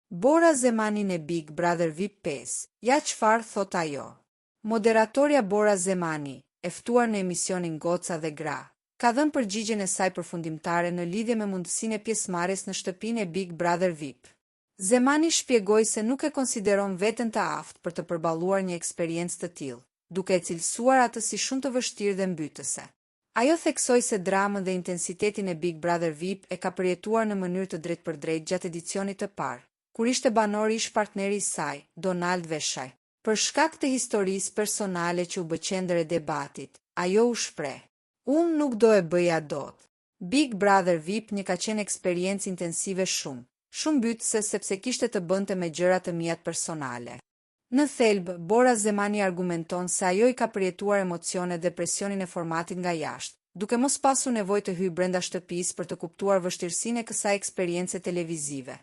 Bora Zemani në Big Brother VIP 5, ja çfarë thot ajo. Moderatorja Bora Zemani, e ftuar në emisionin Goca dhe Gra, ka dhënë përgjigjen e saj përfundimtare në lidhje me mundësinë e pjesëmarrjes në shtëpinë e Big Brother VIP. Zemani shpjegoi se nuk e konsideron veten të aftë për të përballuar një eksperiencë të tillë, duke e cilësuar atë si shumë të vështirë dhe mbytëse. Ajo theksoi se dramën dhe intensitetin e Big Brother VIP e ka përjetuar në mënyrë të drejtpërdrejtë gjatë edicionit të parë, kur ishte banor ish partneri i saj, Donald Veshaj. Për shkak të historisë personale që u bë qendër e debatit, ajo u shpreh: "Unë nuk do e bëja dot. Big Brother VIP një ka qenë eksperiencë intensive shumë mbytëse sepse kishte të bënte me gjëra të mia personale." Në thelb, Bora Zemani argumenton se ajo i ka përjetuar emocionet dhe presionin e formatit nga jashtë, duke mos pasur nevojë të hyjë brenda shtëpisë për të kuptuar vështirësinë e kësaj eksperience televizive.